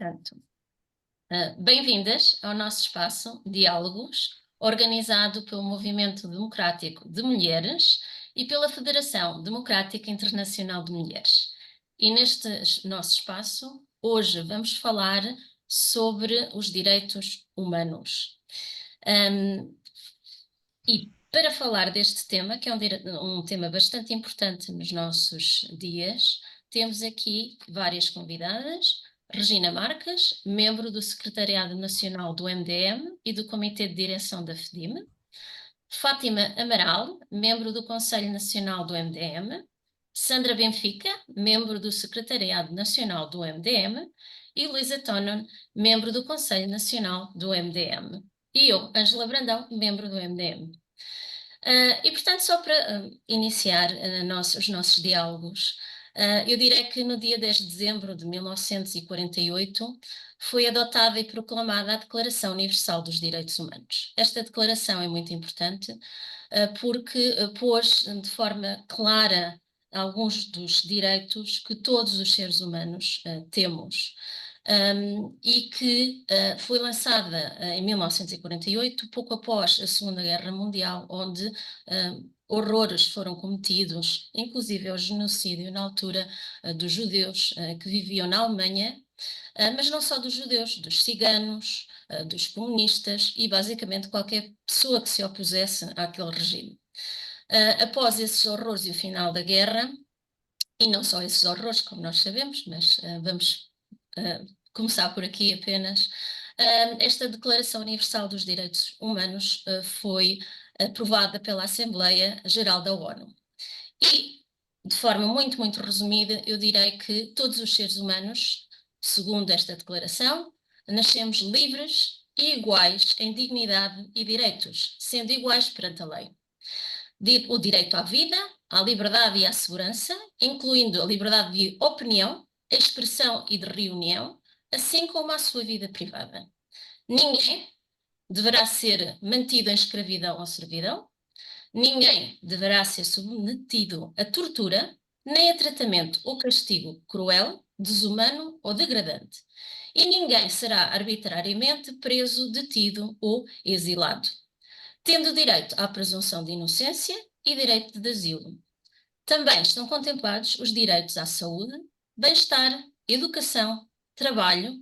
Portanto, bem-vindas ao nosso espaço Diálogos, organizado pelo Movimento Democrático de Mulheres e pela Federação Democrática Internacional de Mulheres. E neste nosso espaço, hoje vamos falar sobre os direitos humanos. E para falar deste tema, que é um tema bastante importante nos nossos dias, temos aqui várias convidadas. Regina Marques, membro do Secretariado Nacional do MDM e do Comitê de Direção da FDIM. Fátima Amaral, membro do Conselho Nacional do MDM. Sandra Benfica, membro do Secretariado Nacional do MDM. E Luísa Tonon, membro do Conselho Nacional do MDM. E eu, Ângela Brandão, membro do MDM. E, portanto, só para iniciar os nossos diálogos, eu direi que no dia 10 de dezembro de 1948 foi adotada e proclamada a Declaração Universal dos Direitos Humanos. Esta declaração é muito importante porque pôs de forma clara alguns dos direitos que todos os seres humanos temos. E que foi lançada em 1948, pouco após a Segunda Guerra Mundial, onde horrores foram cometidos, inclusive o genocídio na altura dos judeus que viviam na Alemanha, mas não só dos judeus, dos ciganos, dos comunistas e basicamente qualquer pessoa que se opusesse àquele regime. Após esses horrores e o final da guerra, e não só esses horrores, como nós sabemos, mas vamos começar por aqui apenas, esta Declaração Universal dos Direitos Humanos foi aprovada pela Assembleia Geral da ONU. E, de forma muito, muito resumida, eu direi que todos os seres humanos, segundo esta declaração, nascemos livres e iguais em dignidade e direitos, sendo iguais perante a lei. O direito à vida, à liberdade e à segurança, incluindo a liberdade de opinião, expressão e de reunião, assim como à sua vida privada. Ninguém deverá ser mantido em escravidão ou servidão, ninguém deverá ser submetido a tortura, nem a tratamento ou castigo cruel, desumano ou degradante, e ninguém será arbitrariamente preso, detido ou exilado, tendo direito à presunção de inocência e direito de asilo. Também estão contemplados os direitos à saúde, bem-estar, educação, trabalho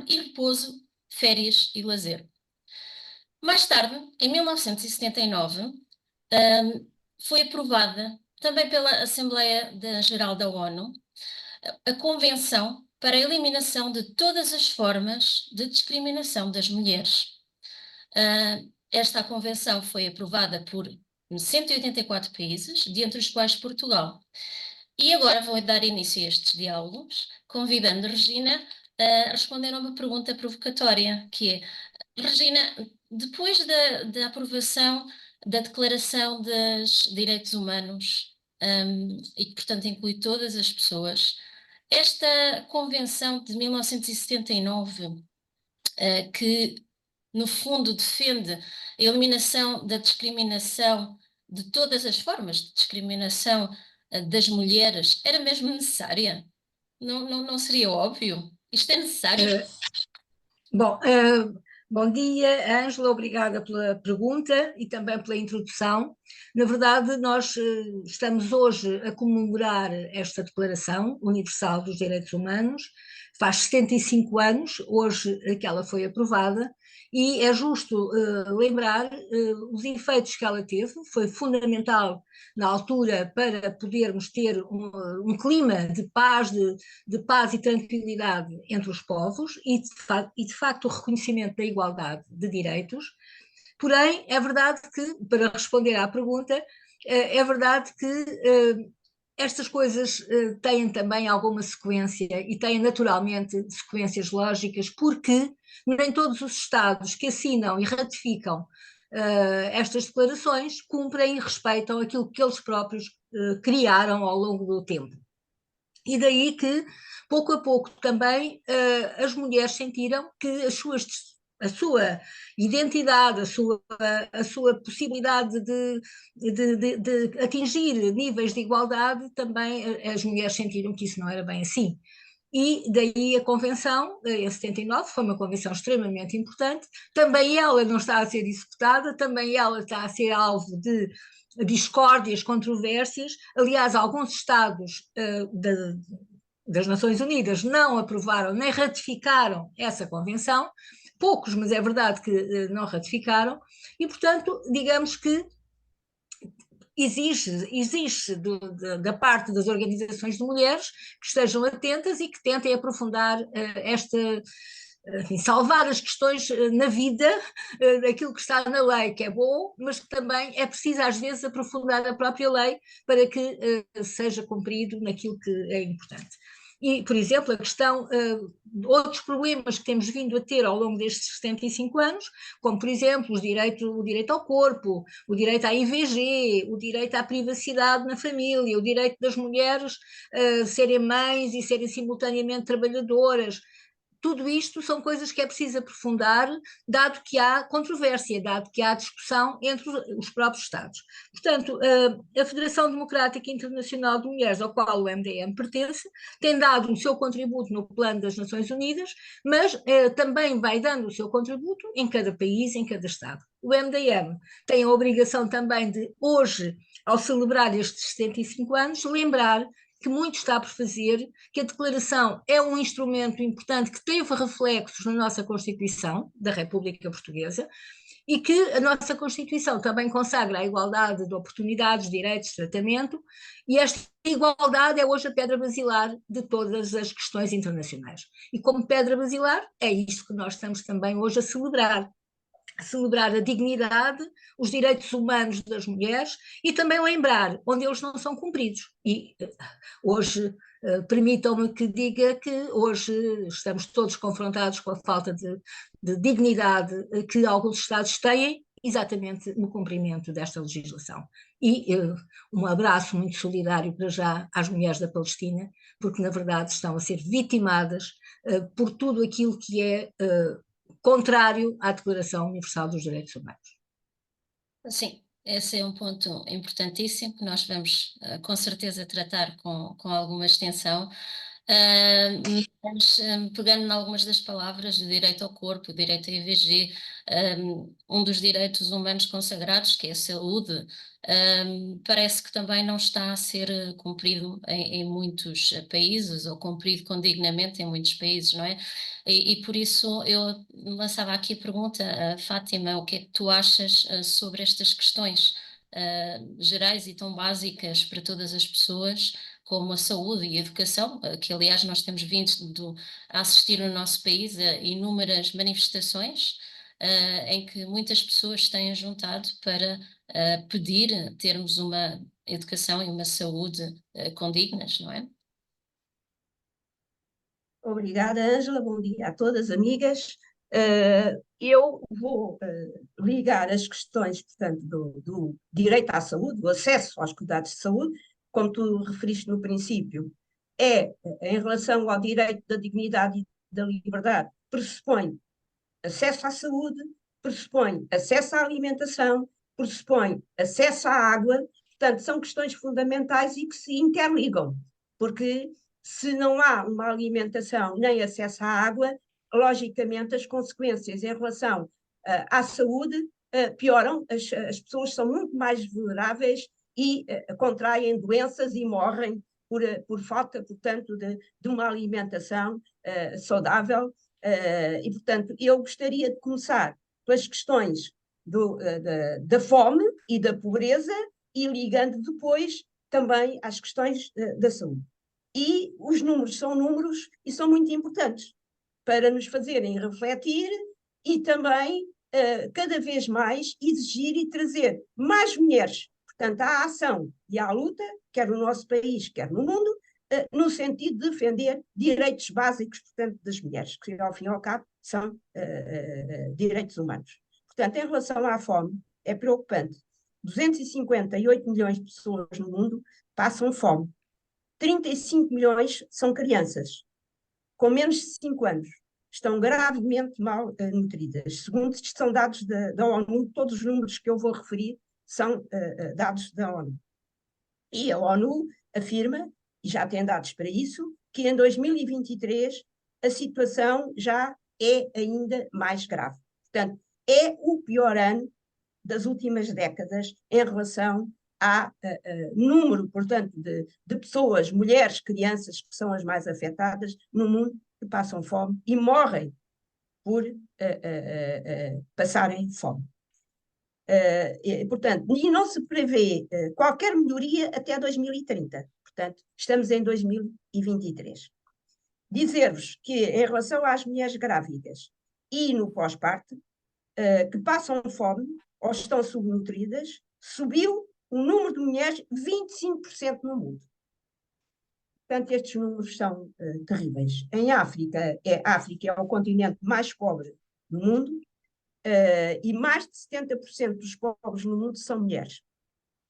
e repouso, férias e lazer. Mais tarde, em 1979, foi aprovada, também pela Assembleia Geral da ONU, a Convenção para a Eliminação de todas as formas de discriminação das mulheres. Esta convenção foi aprovada por 184 países, dentre os quais Portugal. E agora vou dar início a estes diálogos, convidando Regina a responder a uma pergunta provocatória, que é, Regina, depois da aprovação da Declaração dos Direitos Humanos, e que, portanto, inclui todas as pessoas, esta Convenção de 1979, que, no fundo, defende a eliminação da discriminação, de todas as formas de discriminação das mulheres, era mesmo necessária? Não seria óbvio? Isto é necessário? Bom dia, Ângela, obrigada pela pergunta e também pela introdução. Na verdade, nós estamos hoje a comemorar esta Declaração Universal dos Direitos Humanos. Faz 75 anos, hoje, que ela foi aprovada, e é justo lembrar os efeitos que ela teve. Foi fundamental na altura para podermos ter um clima de paz e tranquilidade entre os povos e de facto o reconhecimento da igualdade de direitos. Porém, é verdade que, para responder à pergunta, é verdade que estas coisas têm também alguma sequência e têm naturalmente sequências lógicas, porque nem todos os Estados que assinam e ratificam estas declarações cumprem e respeitam aquilo que eles próprios criaram ao longo do tempo. E daí que, pouco a pouco, também as mulheres sentiram que a sua identidade, a sua possibilidade de atingir níveis de igualdade, também as mulheres sentiram que isso não era bem assim. E daí a convenção, em 79, foi uma convenção extremamente importante, também ela não está a ser executada, também ela está a ser alvo de discórdias, controvérsias. Aliás, alguns Estados das Nações Unidas não aprovaram nem ratificaram essa convenção, poucos, mas é verdade que não ratificaram, e portanto, digamos que exige da parte das organizações de mulheres que estejam atentas e que tentem aprofundar enfim, salvar as questões na vida, aquilo que está na lei, que é bom, mas que também é preciso às vezes aprofundar a própria lei para que seja cumprido naquilo que é importante. E, por exemplo, a questão, outros problemas que temos vindo a ter ao longo destes 75 anos, como, por exemplo, o direito ao corpo, o direito à IVG, o direito à privacidade na família, o direito das mulheres serem mães e serem simultaneamente trabalhadoras. Tudo isto são coisas que é preciso aprofundar, dado que há controvérsia, dado que há discussão entre os próprios Estados. Portanto, a Federação Democrática Internacional de Mulheres, ao qual o MDM pertence, tem dado o seu contributo no plano das Nações Unidas, mas também vai dando o seu contributo em cada país, em cada Estado. O MDM tem a obrigação também de, hoje, ao celebrar estes 75 anos, lembrar que muito está por fazer, que a declaração é um instrumento importante que teve reflexos na nossa Constituição da República Portuguesa e que a nossa Constituição também consagra a igualdade de oportunidades, direitos, tratamento, e esta igualdade é hoje a pedra basilar de todas as questões internacionais. E como pedra basilar, é isto que nós estamos também hoje a celebrar a dignidade, os direitos humanos das mulheres e também lembrar onde eles não são cumpridos. E hoje, permitam-me que diga que hoje estamos todos confrontados com a falta de dignidade que alguns Estados têm, exatamente no cumprimento desta legislação. E um abraço muito solidário para já às mulheres da Palestina, porque na verdade estão a ser vitimadas por tudo aquilo que é contrário à Declaração Universal dos Direitos Humanos. Sim, esse é um ponto importantíssimo que nós vamos com certeza tratar com alguma extensão. Mas, pegando em algumas das palavras, o direito ao corpo, o direito à IVG, um dos direitos humanos consagrados, que é a saúde, parece que também não está a ser cumprido em muitos países, ou cumprido condignamente em muitos países, não é? E por isso eu lançava aqui a pergunta, Fátima, o que é que tu achas sobre estas questões gerais e tão básicas para todas as pessoas, como a saúde e a educação, que aliás nós temos vindo a assistir no nosso país a inúmeras manifestações em que muitas pessoas têm juntado para pedir termos uma educação e uma saúde condignas, não é? Obrigada, Ângela. Bom dia a todas, amigas. Eu vou ligar as questões, portanto, do direito à saúde, do acesso aos cuidados de saúde, como tu referiste no princípio, em relação ao direito da dignidade e da liberdade, pressupõe acesso à saúde, pressupõe acesso à alimentação, pressupõe acesso à água, portanto, são questões fundamentais e que se interligam, porque se não há uma alimentação nem acesso à água, logicamente as consequências em relação à saúde pioram, as pessoas são muito mais vulneráveis e contraem doenças e morrem por falta, portanto, de uma alimentação saudável. E, portanto, eu gostaria de começar pelas questões da fome e da pobreza e ligando depois também às questões da saúde. E os números são números e são muito importantes para nos fazerem refletir e também, cada vez mais, exigir e trazer mais mulheres, portanto, à ação e à luta, quer no nosso país, quer no mundo, no sentido de defender direitos básicos, portanto, das mulheres, que ao fim e ao cabo são direitos humanos. Portanto, em relação à fome, é preocupante. 258 milhões de pessoas no mundo passam fome. 35 milhões são crianças, com menos de 5 anos. Estão gravemente mal nutridas. Segundo são dados da ONU, todos os números que eu vou referir são dados da ONU. E a ONU afirma e já tem dados para isso, que em 2023 a situação já é ainda mais grave. Portanto, é o pior ano das últimas décadas em relação ao número, portanto, de pessoas, mulheres, crianças, que são as mais afetadas no mundo, que passam fome e morrem por passarem fome. Portanto, e não se prevê qualquer melhoria até 2030. Portanto, estamos em 2023. Dizer-vos que, em relação às mulheres grávidas e no pós-parto, que passam fome ou estão subnutridas, subiu o número de mulheres 25% no mundo. Portanto, estes números são terríveis. Em África é o continente mais pobre do mundo, e mais de 70% dos pobres no mundo são mulheres.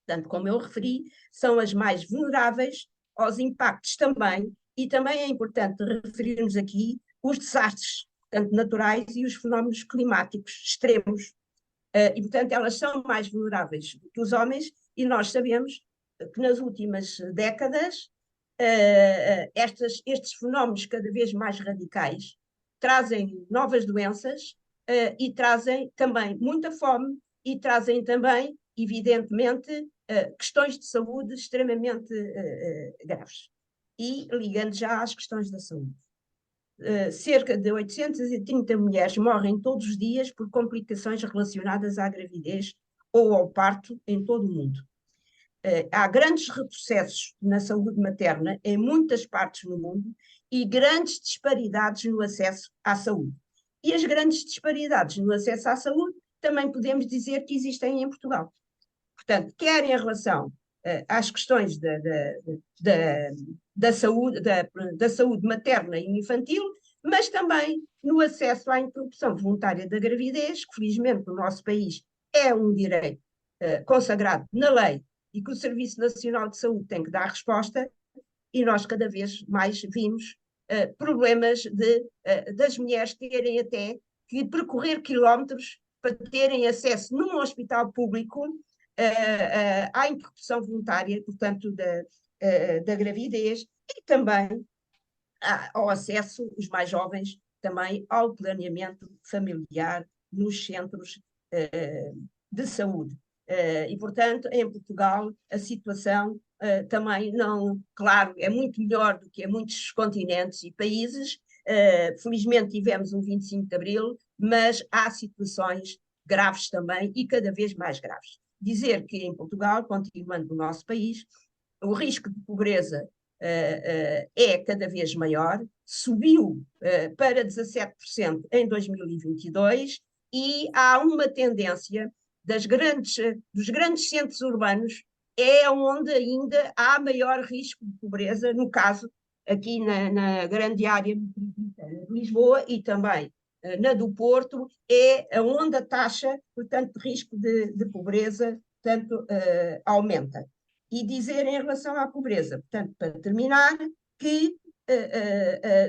Portanto, como eu referi, são as mais vulneráveis aos impactos também, e também é importante referirmos aqui os desastres, tanto naturais e os fenómenos climáticos extremos, e portanto elas são mais vulneráveis do que os homens, e nós sabemos que nas últimas décadas estes fenómenos cada vez mais radicais trazem novas doenças, e trazem também muita fome, e trazem também, evidentemente, questões de saúde extremamente graves. E ligando já às questões da saúde. Cerca de 830 mulheres morrem todos os dias por complicações relacionadas à gravidez ou ao parto em todo o mundo. Há grandes retrocessos na saúde materna em muitas partes do mundo e grandes disparidades no acesso à saúde. E as grandes disparidades no acesso à saúde também podemos dizer que existem em Portugal. Portanto, quer em relação às questões da saúde materna e infantil, mas também no acesso à interrupção voluntária da gravidez, que felizmente no nosso país é um direito consagrado na lei e que o Serviço Nacional de Saúde tem que dar resposta, e nós cada vez mais vimos problemas das mulheres terem até que percorrer quilómetros para terem acesso num hospital público à interrupção voluntária, portanto, da gravidez, e também ao acesso, os mais jovens, também ao planeamento familiar nos centros de saúde. E, portanto, em Portugal, a situação também não, claro, é muito melhor do que em muitos continentes e países. Felizmente tivemos um 25 de Abril, mas há situações graves também e cada vez mais graves. Dizer que em Portugal, continuando no nosso país, o risco de pobreza é cada vez maior, subiu para 17% em 2022 e há uma tendência dos grandes centros urbanos é onde ainda há maior risco de pobreza, no caso aqui na grande área metropolitana de Lisboa e também na do Porto, é onde a taxa, portanto, de risco de pobreza tanto aumenta. E dizer em relação à pobreza, portanto, para terminar, que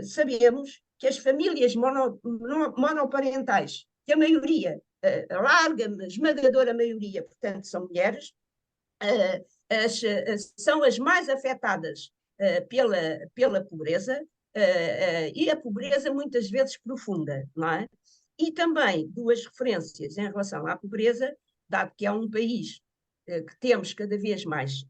sabemos que as famílias monoparentais, que a maioria, a larga, esmagadora maioria, portanto, são mulheres, são as mais afetadas pela pobreza, e a pobreza muitas vezes profunda, não é? E também duas referências em relação à pobreza, dado que é um país que temos cada vez mais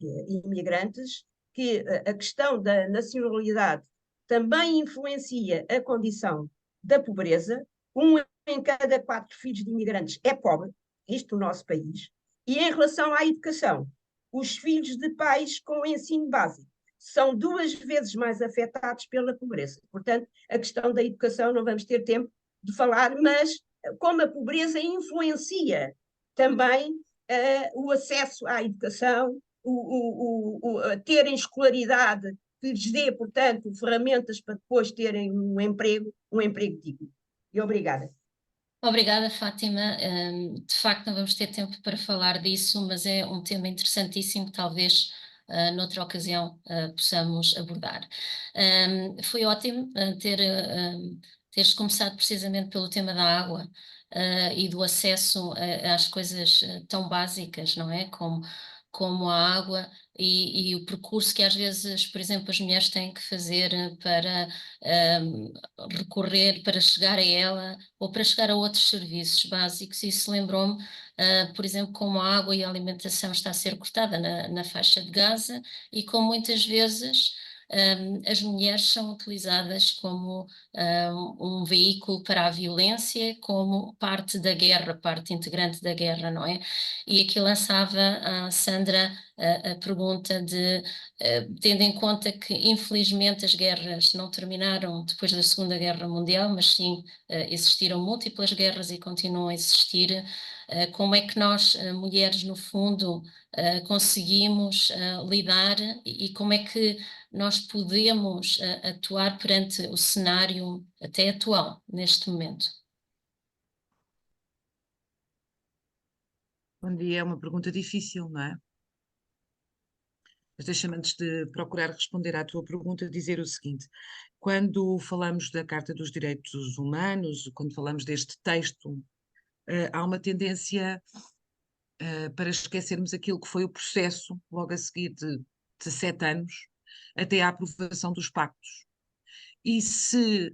imigrantes, que a questão da nacionalidade também influencia a condição da pobreza. Um em cada 4 filhos de imigrantes é pobre, isto no nosso país. E em relação à educação, os filhos de pais com ensino básico são 2 vezes mais afetados pela pobreza. Portanto, a questão da educação não vamos ter tempo de falar, mas como a pobreza influencia também o acesso à educação, terem escolaridade que lhes dê, portanto, ferramentas para depois terem um emprego digno. E obrigada. Obrigada, Fátima. De facto, não vamos ter tempo para falar disso, mas é um tema interessantíssimo, talvez noutra ocasião possamos abordar. Foi ótimo teres começado precisamente pelo tema da água e do acesso às coisas tão básicas, não é? Como como a água e o percurso que às vezes, por exemplo, as mulheres têm que fazer para recorrer, para chegar a ela ou para chegar a outros serviços básicos. Isso lembrou-me, por exemplo, como a água e a alimentação está a ser cortada na faixa de Gaza e como muitas vezes as mulheres são utilizadas como um veículo para a violência, como parte da guerra, parte integrante da guerra, não é? E aqui lançava a Sandra a pergunta de, tendo em conta que infelizmente as guerras não terminaram depois da Segunda Guerra Mundial, mas sim existiram múltiplas guerras e continuam a existir, como é que nós, mulheres, no fundo, conseguimos lidar e como é que nós podemos atuar perante o cenário até atual, neste momento? Bom dia, é uma pergunta difícil, não é? Mas deixa-me, antes de procurar responder à tua pergunta, dizer o seguinte: quando falamos da Carta dos Direitos Humanos, quando falamos deste texto, há uma tendência para esquecermos aquilo que foi o processo, logo a seguir de 7 anos, até à aprovação dos pactos. E se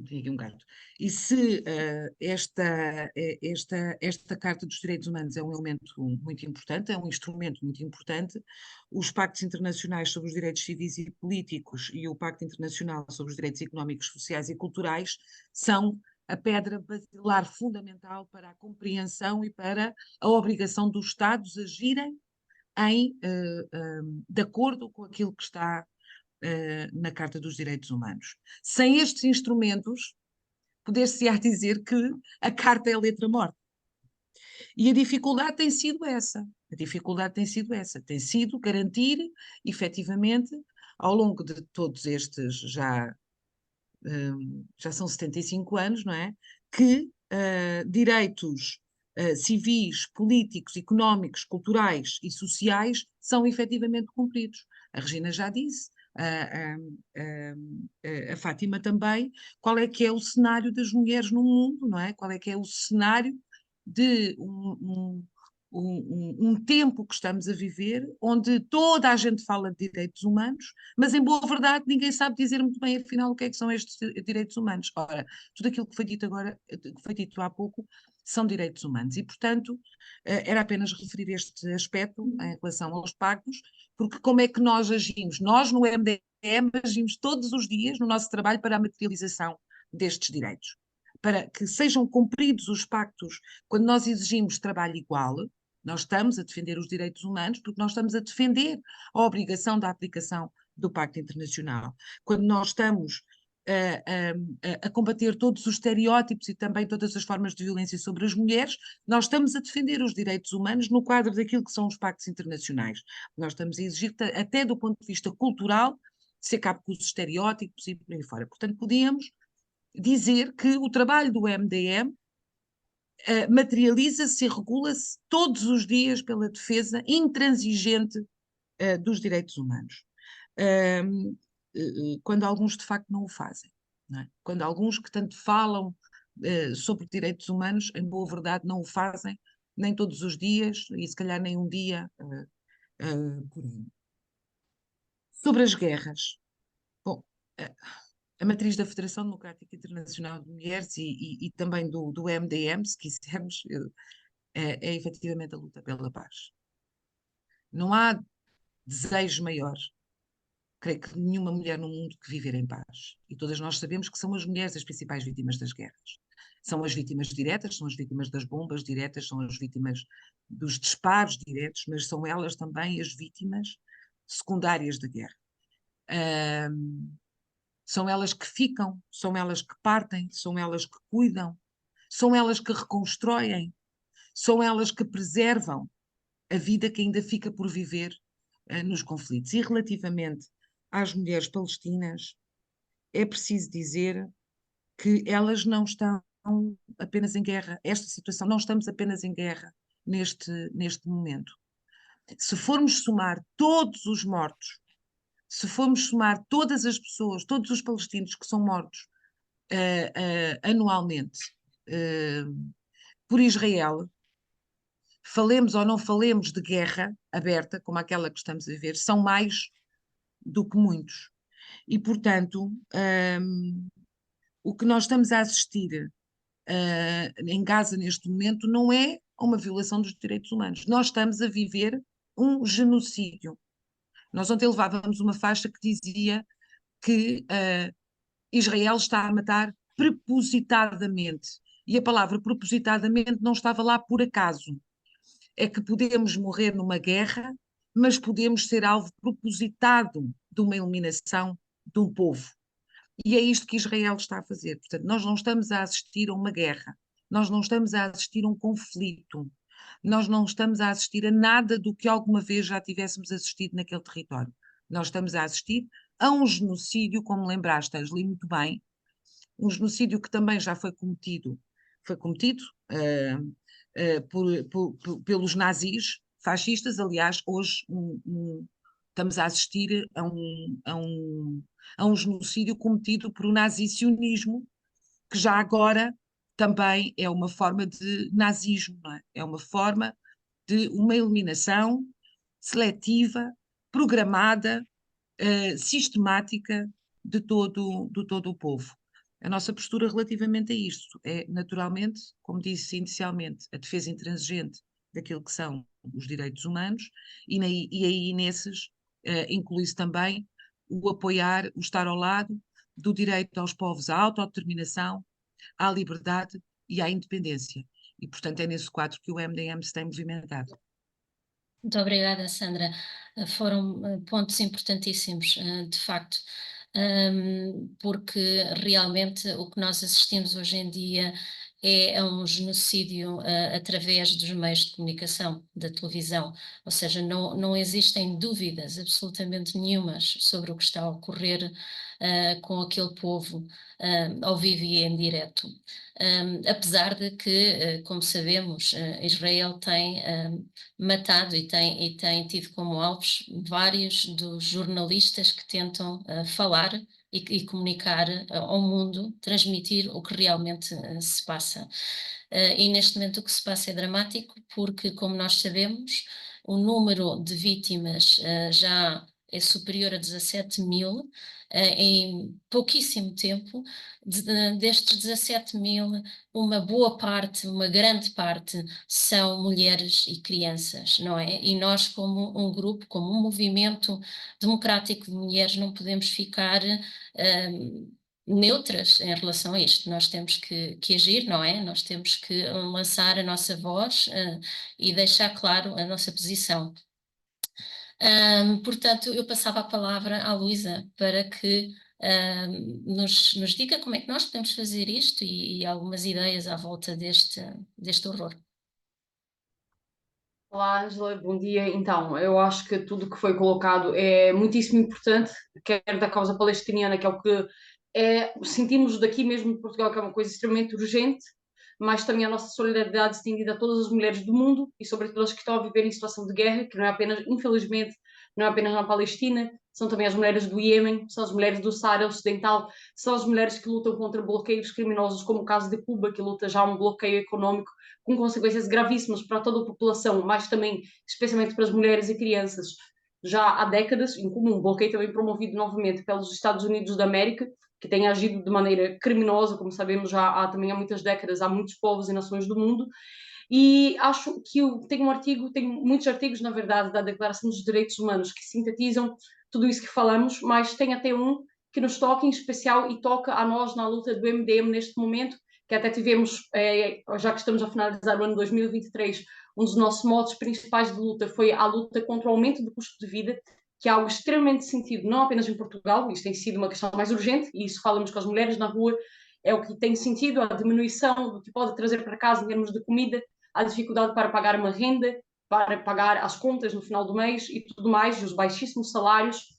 tinha aqui um gato. E se esta Carta dos Direitos Humanos é um elemento muito importante, é um instrumento muito importante, os pactos internacionais sobre os direitos civis e políticos e o Pacto Internacional sobre os Direitos Económicos, Sociais e Culturais são a pedra basilar fundamental para a compreensão e para a obrigação dos Estados agirem de acordo com aquilo que está na Carta dos Direitos Humanos. Sem estes instrumentos, poder-se-á dizer que a Carta é a letra morta. E a dificuldade tem sido essa. A dificuldade tem sido essa. Tem sido garantir, efetivamente, ao longo de todos estes, já são 75 anos, não é? Que direitos civis, políticos, económicos, culturais e sociais são efetivamente cumpridos. A Regina já disse, a Fátima também, qual é que é o cenário das mulheres no mundo, não é? Qual é que é o cenário de um tempo que estamos a viver, onde toda a gente fala de direitos humanos, mas em boa verdade ninguém sabe dizer muito bem afinal o que é que são estes direitos humanos. Ora, tudo aquilo que foi dito agora, que foi dito há pouco, são direitos humanos e, portanto, era apenas referir este aspecto em relação aos pactos, porque como é que nós agimos? Nós no MDM agimos todos os dias no nosso trabalho para a materialização destes direitos, para que sejam cumpridos os pactos. Quando nós exigimos trabalho igual, nós estamos a defender os direitos humanos porque nós estamos a defender a obrigação da aplicação do Pacto Internacional. Quando nós estamos a combater todos os estereótipos e também todas as formas de violência sobre as mulheres, nós estamos a defender os direitos humanos no quadro daquilo que são os pactos internacionais. Nós estamos a exigir, até do ponto de vista cultural, se acabe com os estereótipos e por aí fora. Portanto, podíamos dizer que o trabalho do MDM materializa-se e regula-se todos os dias pela defesa intransigente dos direitos humanos. Quando alguns de facto não o fazem. Não é? Quando alguns que tanto falam sobre direitos humanos, em boa verdade, não o fazem, nem todos os dias, e se calhar nem um dia por ano. Sobre as guerras. Bom, a matriz da Federação Democrática Internacional de Mulheres e também do MDM, se quisermos, é efetivamente a luta pela paz. Não há desejo maior, creio que nenhuma mulher no mundo, que viver em paz. E todas nós sabemos que são as mulheres as principais vítimas das guerras. São as vítimas diretas, são as vítimas das bombas diretas, são as vítimas dos disparos diretos, mas são elas também as vítimas secundárias da guerra. São elas que ficam, são elas que partem, são elas que cuidam, são elas que reconstroem, são elas que preservam a vida que ainda fica por viver nos conflitos. E relativamente às mulheres palestinas, é preciso dizer que elas não estão apenas em guerra. Esta situação, não estamos apenas em guerra neste momento. Se formos somar todos os mortos, se formos somar todas as pessoas, todos os palestinos que são mortos anualmente por Israel, falemos ou não falemos de guerra aberta, como aquela que estamos a ver, são mais do que muitos. E, portanto, o que nós estamos a assistir em Gaza neste momento não é uma violação dos direitos humanos. Nós estamos a viver um genocídio. Nós ontem levávamos uma faixa que dizia que Israel está a matar propositadamente. E a palavra propositadamente não estava lá por acaso. É que podemos morrer numa guerra, mas podemos ser alvo propositado de uma eliminação de um povo. E é isto que Israel está a fazer. Portanto, nós não estamos a assistir a uma guerra, nós não estamos a assistir a um conflito, nós não estamos a assistir a nada do que alguma vez já tivéssemos assistido naquele território. Nós estamos a assistir a um genocídio, como lembraste, Angeli, muito bem, um genocídio que também já foi cometido pelos nazis, fascistas. Aliás, hoje estamos a assistir a um genocídio cometido por um nazi-sionismo, que já agora também é uma forma de nazismo, não é? É uma forma de uma eliminação seletiva, programada, sistemática de todo o povo. A nossa postura relativamente a isto é, naturalmente, como disse inicialmente, a defesa intransigente daquilo que são os direitos humanos, e aí nesses inclui-se também o apoiar, o estar ao lado do direito aos povos à autodeterminação, à liberdade e à independência. E, portanto, é nesse quadro que o MDM se tem movimentado. Muito obrigada, Sandra. Foram pontos importantíssimos, de facto, porque realmente o que nós assistimos hoje em dia é a um genocídio através dos meios de comunicação, da televisão, ou seja, não existem dúvidas absolutamente nenhumas sobre o que está a ocorrer com aquele povo ao vivo e em direto. Apesar de que, como sabemos, Israel tem matado e tem tido como alvos vários dos jornalistas que tentam falar e comunicar ao mundo, transmitir o que realmente se passa. E neste momento o que se passa é dramático, porque, como nós sabemos, o número de vítimas já é superior a 17.000 em pouquíssimo tempo. Destes 17.000, uma boa parte, uma grande parte, são mulheres e crianças, não é? E nós, como um grupo, como um movimento democrático de mulheres, não podemos ficar neutras em relação a isto. Nós temos que agir, não é? Nós temos que lançar a nossa voz e deixar claro a nossa posição. Portanto, eu passava a palavra à Luísa para que nos diga como é que nós podemos fazer isto e algumas ideias à volta deste horror. Olá, Ângela, bom dia. Então, eu acho que tudo o que foi colocado é muitíssimo importante, quer da causa palestiniana, que é o que sentimos daqui mesmo de Portugal, que é uma coisa extremamente urgente, mas também a nossa solidariedade estendida a todas as mulheres do mundo e sobretudo as que estão a viver em situação de guerra, que não é apenas, infelizmente, não é apenas na Palestina, são também as mulheres do Iêmen, são as mulheres do Saara Ocidental, são as mulheres que lutam contra bloqueios criminosos, como o caso de Cuba, que luta já um bloqueio económico com consequências gravíssimas para toda a população, mas também, especialmente para as mulheres e crianças. Já há décadas, em comum, bloqueio também promovido novamente pelos Estados Unidos da América, que têm agido de maneira criminosa, como sabemos já também há muitas décadas, há muitos povos e nações do mundo, e acho que tem muitos artigos, na verdade, da Declaração dos Direitos Humanos que sintetizam tudo isso que falamos, mas tem até um que nos toca em especial e toca a nós na luta do MDM neste momento, que até tivemos, já que estamos a finalizar o ano 2023, um dos nossos modos principais de luta foi a luta contra o aumento do custo de vida, que é algo extremamente sentido, não apenas em Portugal, isto tem sido uma questão mais urgente, e isso falamos com as mulheres na rua, é o que tem sentido, a diminuição do que pode trazer para casa em termos de comida, a dificuldade para pagar uma renda, para pagar as contas no final do mês e tudo mais, e os baixíssimos salários,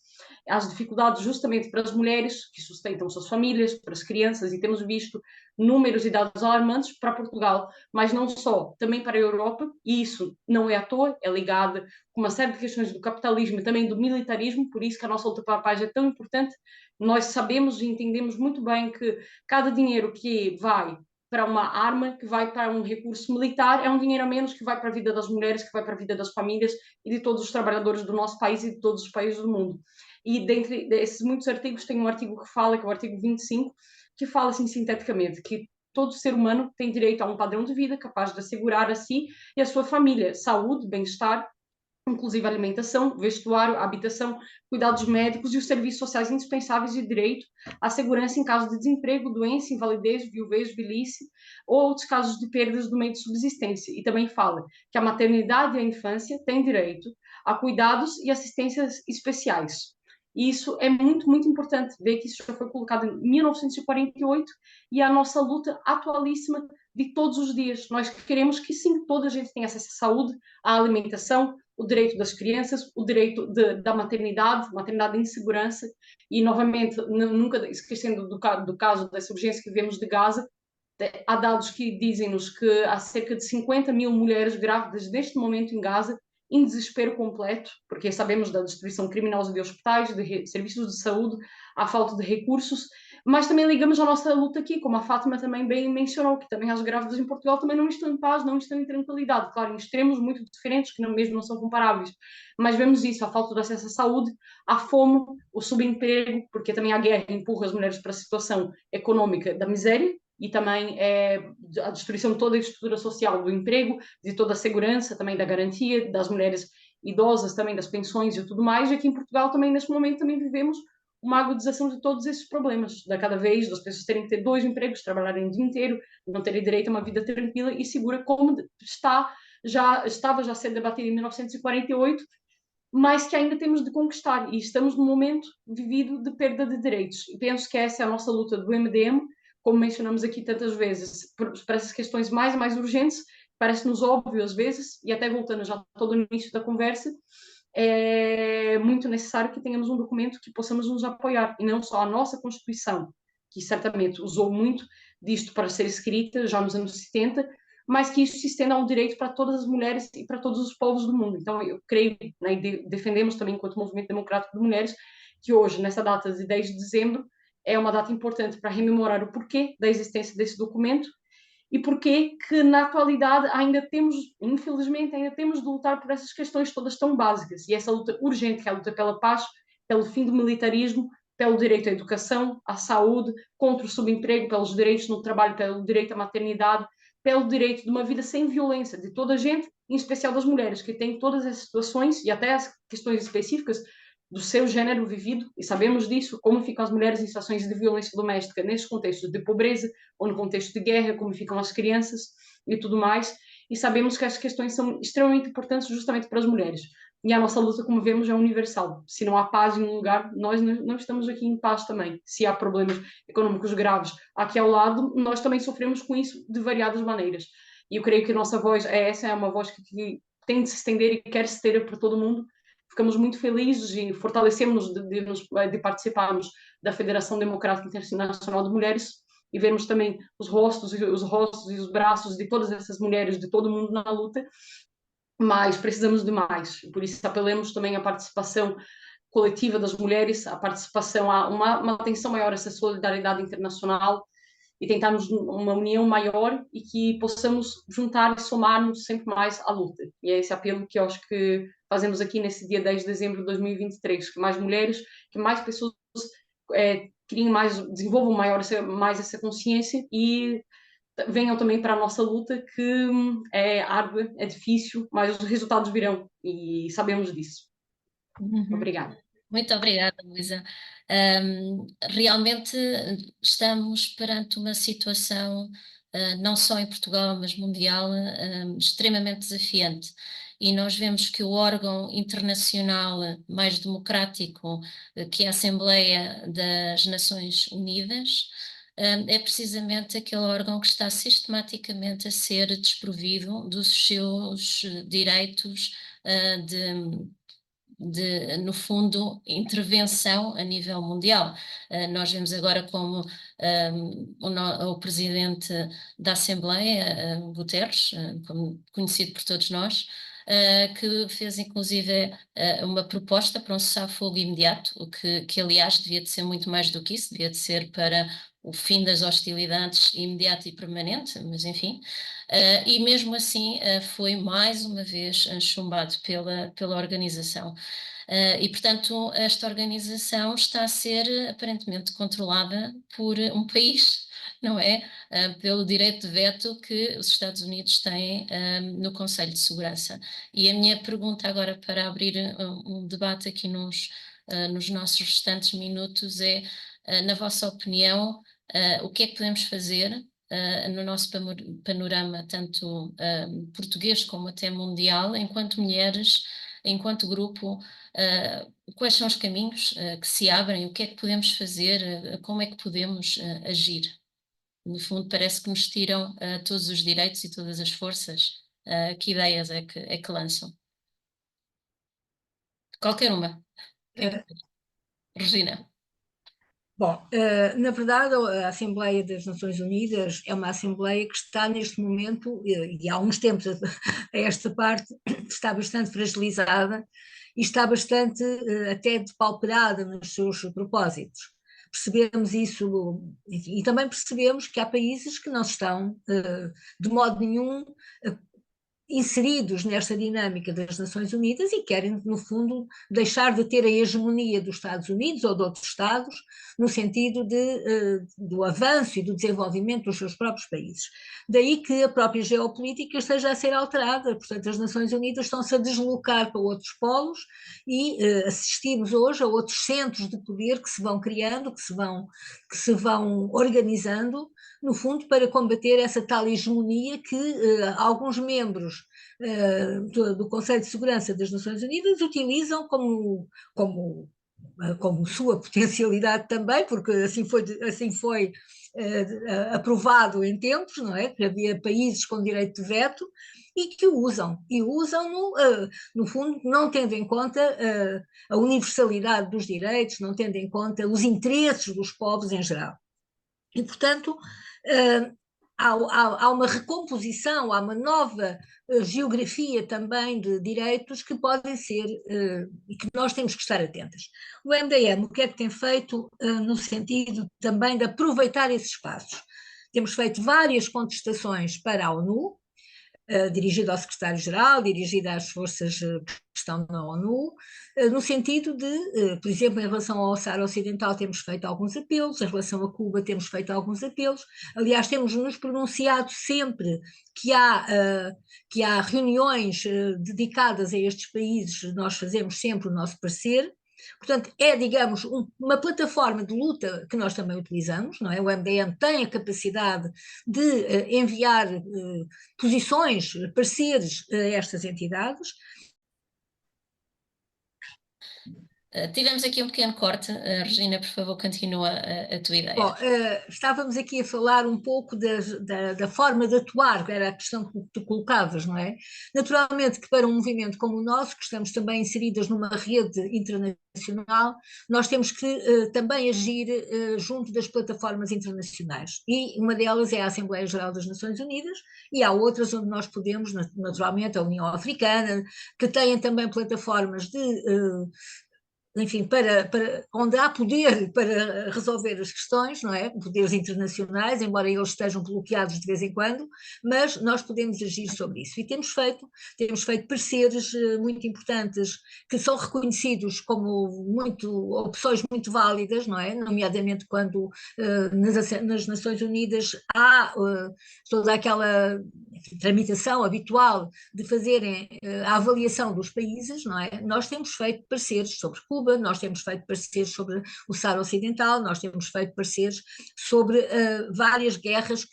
as dificuldades justamente para as mulheres que sustentam suas famílias, para as crianças, e temos visto números e dados alarmantes para Portugal, mas não só, também para a Europa, e isso não é à toa, é ligado com uma série de questões do capitalismo e também do militarismo, por isso que a nossa luta para a paz é tão importante. Nós sabemos e entendemos muito bem que cada dinheiro que vai para uma arma, que vai para um recurso militar, é um dinheiro a menos que vai para a vida das mulheres, que vai para a vida das famílias e de todos os trabalhadores do nosso país e de todos os países do mundo. E dentre esses muitos artigos, tem um artigo que fala, que é o artigo 25, que fala assim sinteticamente, que todo ser humano tem direito a um padrão de vida capaz de assegurar a si e a sua família saúde, bem-estar, inclusive alimentação, vestuário, habitação, cuidados médicos e os serviços sociais indispensáveis e direito à segurança em caso de desemprego, doença, invalidez, viuvez, velhice ou outros casos de perdas do meio de subsistência. E também fala que a maternidade e a infância têm direito a cuidados e assistências especiais. E isso é muito, muito importante ver que isso já foi colocado em 1948 e é a nossa luta atualíssima de todos os dias. Nós queremos que sim, toda a gente tenha acesso à saúde, à alimentação, o direito das crianças, o direito da maternidade em segurança e, novamente, nunca esquecendo do caso dessa urgência que vemos de Gaza, há dados que dizem-nos que há cerca de 50 mil mulheres grávidas neste momento em Gaza, em desespero completo, porque sabemos da destruição criminosa de hospitais, de serviços de saúde, há falta de recursos, mas também ligamos a nossa luta aqui, como a Fátima também bem mencionou, que também as grávidas em Portugal também não estão em paz, não estão em tranquilidade, claro, em extremos muito diferentes, que mesmo não são comparáveis, mas vemos isso, a falta de acesso à saúde, a fome, o subemprego, porque também a guerra empurra as mulheres para a situação económica da miséria, e também a destruição de toda a estrutura social do emprego, de toda a segurança, também da garantia das mulheres idosas, também das pensões e tudo mais. E aqui em Portugal também, neste momento, também vivemos uma agudização de todos esses problemas, da cada vez das pessoas terem que ter 2 empregos, trabalharem o dia inteiro, não terem direito a uma vida tranquila e segura, como estava já a ser debatido em 1948, mas que ainda temos de conquistar e estamos num momento vivido de perda de direitos. E penso que essa é a nossa luta do MDM, como mencionamos aqui tantas vezes, para essas questões mais e mais urgentes, parece-nos óbvio às vezes, e até voltando já todo o início da conversa, é muito necessário que tenhamos um documento que possamos nos apoiar, e não só a nossa Constituição, que certamente usou muito disto para ser escrita já nos anos 70, mas que isso se estenda a um direito para todas as mulheres e para todos os povos do mundo. Então, eu creio, né, e defendemos também, enquanto Movimento Democrático de Mulheres, que hoje, nessa data de 10 de dezembro, é uma data importante para rememorar o porquê da existência desse documento e porquê que, na atualidade, ainda temos, infelizmente, ainda temos de lutar por essas questões todas tão básicas. E essa luta urgente, que é a luta pela paz, pelo fim do militarismo, pelo direito à educação, à saúde, contra o subemprego, pelos direitos no trabalho, pelo direito à maternidade, pelo direito de uma vida sem violência de toda a gente, em especial das mulheres, que têm todas as situações e até as questões específicas do seu género vivido, e sabemos disso, como ficam as mulheres em situações de violência doméstica nesses contextos de pobreza ou no contexto de guerra, como ficam as crianças e tudo mais, e sabemos que as questões são extremamente importantes justamente para as mulheres. E a nossa luta, como vemos, é universal. Se não há paz em um lugar, nós não estamos aqui em paz também. Se há problemas econômicos graves aqui ao lado, nós também sofremos com isso de variadas maneiras. E eu creio que a nossa voz é uma voz que tem de se estender e quer se ter por todo o mundo. Ficamos muito felizes e fortalecemos de participarmos da Federação Democrática Internacional de Mulheres e vermos também os rostos e os braços de todas essas mulheres de todo o mundo na luta, mas precisamos de mais. Por isso apelamos também à participação coletiva das mulheres, a participação, a uma atenção maior a essa solidariedade internacional e tentarmos uma união maior e que possamos juntar e somar-nos sempre mais à luta. E é esse apelo que eu acho que fazemos aqui nesse dia 10 de dezembro de 2023, que mais mulheres, que mais pessoas desenvolvam mais essa consciência e venham também para a nossa luta, que é árdua, é difícil, mas os resultados virão e sabemos disso. Obrigada. Muito obrigada, Luísa. Realmente estamos perante uma situação, não só em Portugal, mas mundial, extremamente desafiante. E nós vemos que o órgão internacional mais democrático, que é a Assembleia das Nações Unidas, é precisamente aquele órgão que está sistematicamente a ser desprovido dos seus direitos no fundo, intervenção a nível mundial. Nós vemos agora como o presidente da Assembleia, Guterres, como conhecido por todos nós, que fez inclusive uma proposta para um cessar-fogo imediato, o que aliás devia de ser muito mais do que isso, devia de ser para o fim das hostilidades imediato e permanente, mas enfim, e mesmo assim foi mais uma vez chumbado pela organização. E, portanto, esta organização está a ser aparentemente controlada por um país, não é? Pelo direito de veto que os Estados Unidos têm no Conselho de Segurança. E a minha pergunta agora para abrir um debate aqui nos nossos restantes minutos é, na vossa opinião, o que é que podemos fazer no nosso panorama, tanto português como até mundial, enquanto mulheres, enquanto grupo, quais são os caminhos que se abrem, o que é que podemos fazer, como é que podemos agir? No fundo, parece que nos tiram todos os direitos e todas as forças. Que ideias é que lançam? Qualquer uma. Regina. Bom, na verdade, a Assembleia das Nações Unidas é uma Assembleia que está neste momento, e há uns tempos a esta parte, está bastante fragilizada e está bastante até depauperada nos seus propósitos. Percebemos isso e também percebemos que há países que não estão de modo nenhum inseridos nesta dinâmica das Nações Unidas e querem, no fundo, deixar de ter a hegemonia dos Estados Unidos ou de outros Estados, no sentido do avanço e do desenvolvimento dos seus próprios países. Daí que a própria geopolítica esteja a ser alterada, portanto, as Nações Unidas estão-se a deslocar para outros polos e assistimos hoje a outros centros de poder que se vão criando, que se vão organizando, no fundo, para combater essa tal hegemonia que alguns membros do Conselho de Segurança das Nações Unidas utilizam como sua potencialidade também, porque assim foi aprovado em tempos, não é? Que havia países com direito de veto e que usam no fundo, não tendo em conta a universalidade dos direitos, não tendo em conta os interesses dos povos em geral. E, portanto, há uma recomposição, há uma nova geografia também de direitos que podem ser e que nós temos que estar atentas. O MDM, o que é que tem feito no sentido também de aproveitar esses espaços? Temos feito várias contestações para a ONU, dirigida ao secretário-geral, dirigida às forças que estão na ONU, no sentido de, por exemplo, em relação ao Saara Ocidental temos feito alguns apelos, em relação a Cuba temos feito alguns apelos, aliás temos nos pronunciado sempre que há reuniões dedicadas a estes países, nós fazemos sempre o nosso parecer. Portanto, é, digamos, uma plataforma de luta que nós também utilizamos, não é? O MDM tem a capacidade de enviar posições, pareceres a estas entidades. Tivemos aqui um pequeno corte. Regina, por favor, continua a tua ideia. Bom, estávamos aqui a falar um pouco da forma de atuar, que era a questão que tu colocavas, não é? Naturalmente que para um movimento como o nosso, que estamos também inseridas numa rede internacional, nós temos que também agir junto das plataformas internacionais. E uma delas é a Assembleia Geral das Nações Unidas, e há outras onde nós podemos, naturalmente, a União Africana, que têm também plataformas enfim, onde há poder para resolver as questões, não é? Poderes internacionais, embora eles estejam bloqueados de vez em quando, mas nós podemos agir sobre isso. E temos feito pareceres muito importantes que são reconhecidos como opções muito válidas, não é? Nomeadamente quando nas Nações Unidas há toda aquela tramitação habitual de fazerem a avaliação dos países, não é? Nós temos feito pareceres sobre Cuba, nós temos feito pareceres sobre o Saara Ocidental, nós temos feito pareceres sobre várias guerras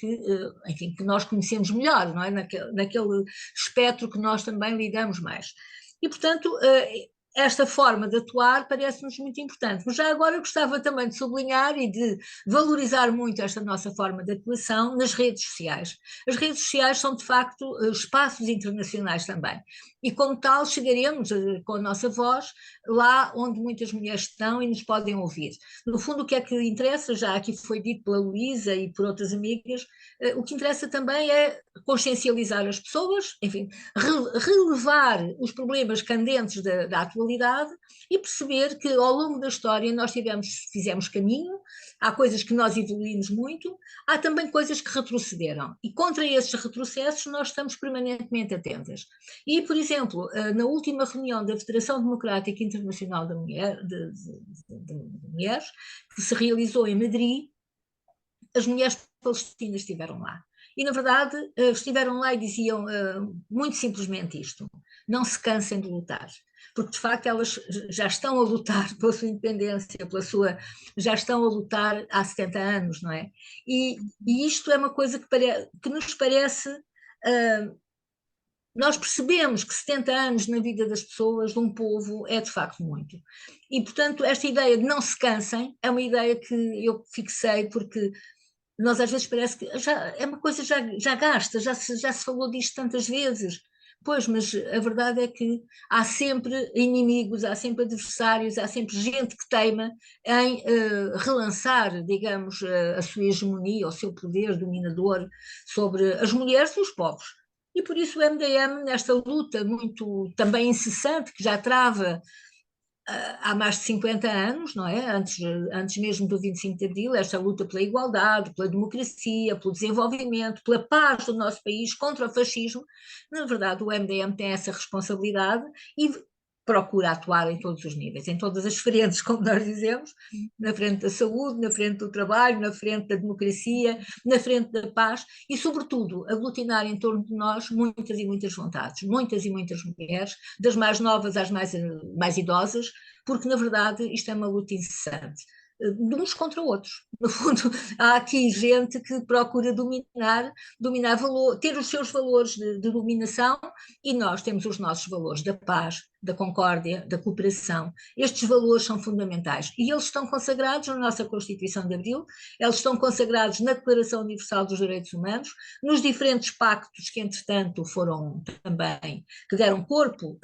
enfim, que nós conhecemos melhor, não é? Naquele espectro que nós também lidamos mais. E, portanto, esta forma de atuar parece-nos muito importante. Mas já agora eu gostava também de sublinhar e de valorizar muito esta nossa forma de atuação nas redes sociais. As redes sociais são, de facto, espaços internacionais também. E, como tal, chegaremos com a nossa voz lá onde muitas mulheres estão e nos podem ouvir. No fundo, o que é que interessa, já aqui foi dito pela Luísa e por outras amigas, o que interessa também é consciencializar as pessoas, enfim, relevar os problemas candentes da atualidade e perceber que ao longo da história nós fizemos caminho, há coisas que nós evoluímos muito, há também coisas que retrocederam. E contra esses retrocessos nós estamos permanentemente atentas. E, por exemplo, na última reunião da Federação Democrática Internacional de Mulheres, que se realizou em Madrid, as mulheres palestinas estiveram lá. E, na verdade, estiveram lá e diziam muito simplesmente isto: não se cansem de lutar, porque de facto elas já estão a lutar pela sua independência, já estão a lutar há 70 anos, não é? E isto é uma coisa que nos parece. Nós percebemos que 70 anos na vida das pessoas, de um povo, é de facto muito. E, portanto, esta ideia de não se cansem é uma ideia que eu fixei, porque nós às vezes parece que é uma coisa já gasta, já se falou disto tantas vezes. Pois, mas a verdade é que há sempre inimigos, há sempre adversários, há sempre gente que teima em relançar, digamos, a sua hegemonia, o seu poder dominador sobre as mulheres e os povos. E por isso o MDM, nesta luta muito também incessante, que já trava há mais de 50 anos, não é? Antes mesmo do 25 de Abril, esta luta pela igualdade, pela democracia, pelo desenvolvimento, pela paz do nosso país contra o fascismo, na verdade o MDM tem essa responsabilidade e procura atuar em todos os níveis, em todas as frentes, como nós dizemos, na frente da saúde, na frente do trabalho, na frente da democracia, na frente da paz e, sobretudo, aglutinar em torno de nós muitas e muitas vontades, muitas e muitas mulheres, das mais novas às mais idosas, porque, na verdade, isto é uma luta incessante de uns contra outros. No fundo, há aqui gente que procura dominar valor, ter os seus valores de dominação e nós temos os nossos valores da paz, da concórdia, da cooperação. Estes valores são fundamentais e eles estão consagrados na nossa Constituição de Abril, eles estão consagrados na Declaração Universal dos Direitos Humanos, nos diferentes pactos que, entretanto, foram também, que deram corpo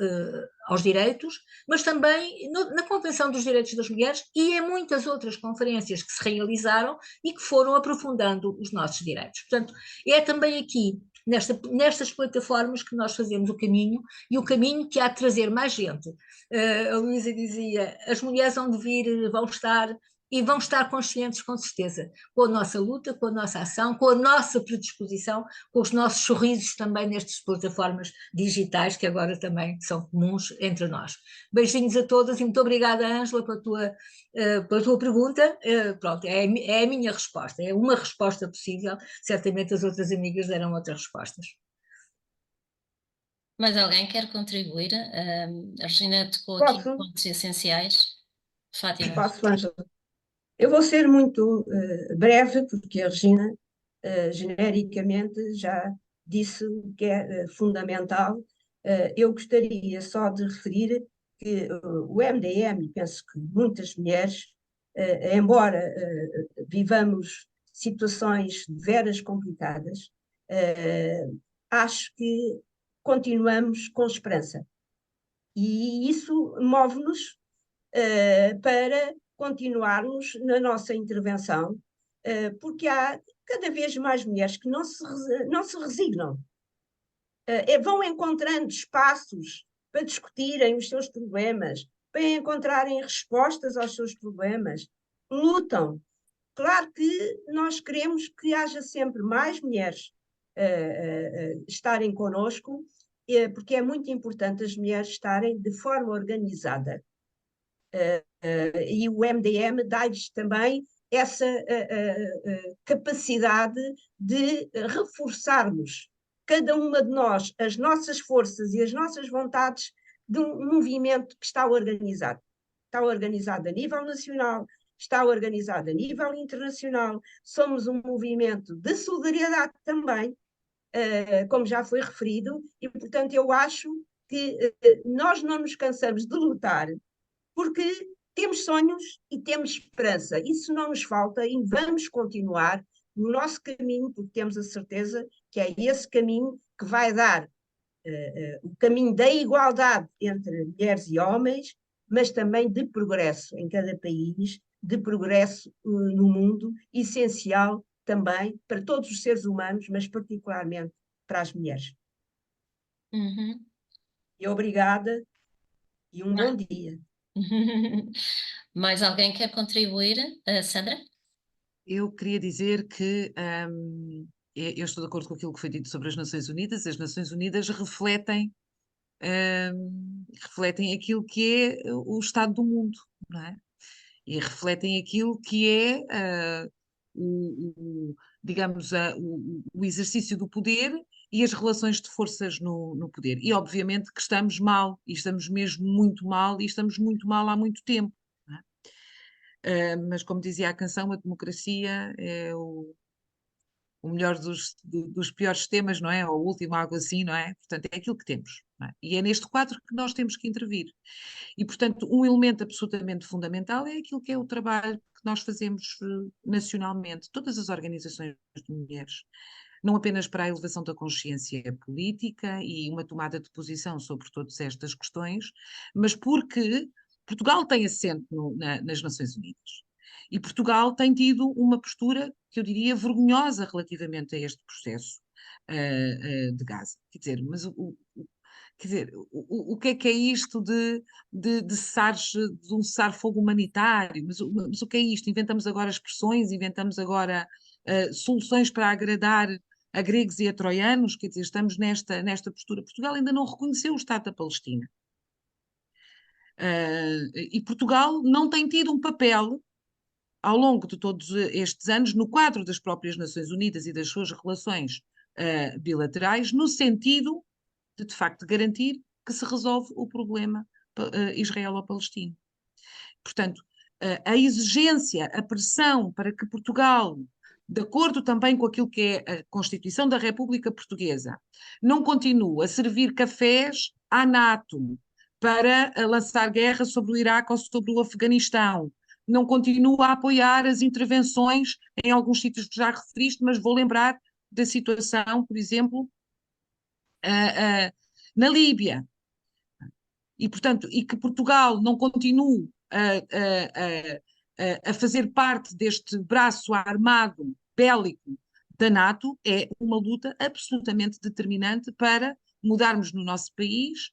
aos direitos, mas também na Convenção dos Direitos das Mulheres e em muitas outras conferências que se realizaram e que foram aprofundando os nossos direitos. Portanto, é também aqui, nestas plataformas, que nós fazemos o caminho, e o caminho que há de trazer mais gente. A Luísa dizia, as mulheres vão de vir, vão estar conscientes, com certeza, com a nossa luta, com a nossa ação, com a nossa predisposição, com os nossos sorrisos também nestas plataformas digitais que agora também são comuns entre nós. Beijinhos a todas e muito obrigada, Ângela, pela tua pergunta. Pronto, é a minha resposta, é uma resposta possível, certamente as outras amigas deram outras respostas. Mais alguém quer contribuir? A Regina tocou aqui Posso? pontos essenciais. Fátima. Posso, Ângela? Eu vou ser muito breve, porque a Regina, genericamente, já disse o que é fundamental. Eu gostaria só de referir que o MDM, penso que muitas mulheres, embora vivamos situações veras complicadas, acho que continuamos com esperança. E isso move-nos para continuarmos na nossa intervenção, porque há cada vez mais mulheres que não se resignam. Vão encontrando espaços para discutirem os seus problemas, para encontrarem respostas aos seus problemas, lutam. Claro que nós queremos que haja sempre mais mulheres estarem connosco, porque é muito importante as mulheres estarem de forma organizada. E o MDM dá-lhes também essa capacidade de reforçarmos, cada uma de nós, as nossas forças e as nossas vontades de um movimento que está organizado. Está organizado a nível nacional, está organizado a nível internacional, somos um movimento de solidariedade também, como já foi referido, e portanto eu acho que nós não nos cansamos de lutar, porque temos sonhos e temos esperança. Isso não nos falta e vamos continuar no nosso caminho, porque temos a certeza que é esse caminho que vai dar o caminho da igualdade entre mulheres e homens, mas também de progresso em cada país, de progresso no mundo, essencial também para todos os seres humanos, mas particularmente para as mulheres. Uhum. E obrigada e um bom Ah. dia. Mais alguém quer contribuir? Sandra? Eu queria dizer que eu estou de acordo com aquilo que foi dito sobre as Nações Unidas. As Nações Unidas refletem aquilo que é o estado do mundo, não é? E refletem aquilo que é, digamos, o exercício do poder e as relações de forças no poder. E obviamente que estamos mal, e estamos mesmo muito mal, e estamos muito mal há muito tempo. Não é? Mas como dizia a canção, a democracia é o melhor dos piores sistemas, não é? Ou o último, algo assim, não é? Portanto, é aquilo que temos, não é? E é neste quadro que nós temos que intervir. E, portanto, um elemento absolutamente fundamental é aquilo que é o trabalho que nós fazemos nacionalmente, todas as organizações de mulheres, não apenas para a elevação da consciência política e uma tomada de posição sobre todas estas questões, mas porque Portugal tem assento nas Nações Unidas. E Portugal tem tido uma postura, que eu diria, vergonhosa relativamente a este processo de Gaza. Quer dizer, mas o que é isto de um cessar-fogo humanitário? Mas o que é isto? Inventamos agora expressões, inventamos agora soluções para agradar a gregos e a troianos? Quer dizer, estamos nesta postura. Portugal ainda não reconheceu o Estado da Palestina. E Portugal não tem tido um papel ao longo de todos estes anos, no quadro das próprias Nações Unidas e das suas relações bilaterais, no sentido de facto, garantir que se resolve o problema israelo-palestino. Portanto, a exigência, a pressão para que Portugal, de acordo também com aquilo que é a Constituição da República Portuguesa, não continue a servir cafés à NATO para lançar guerra sobre o Iraque ou sobre o Afeganistão, não continue a apoiar as intervenções em alguns sítios que já referiste, mas vou lembrar da situação, por exemplo, na Líbia. E, portanto, e que Portugal não continue a fazer parte deste braço armado bélico da NATO é uma luta absolutamente determinante para mudarmos no nosso país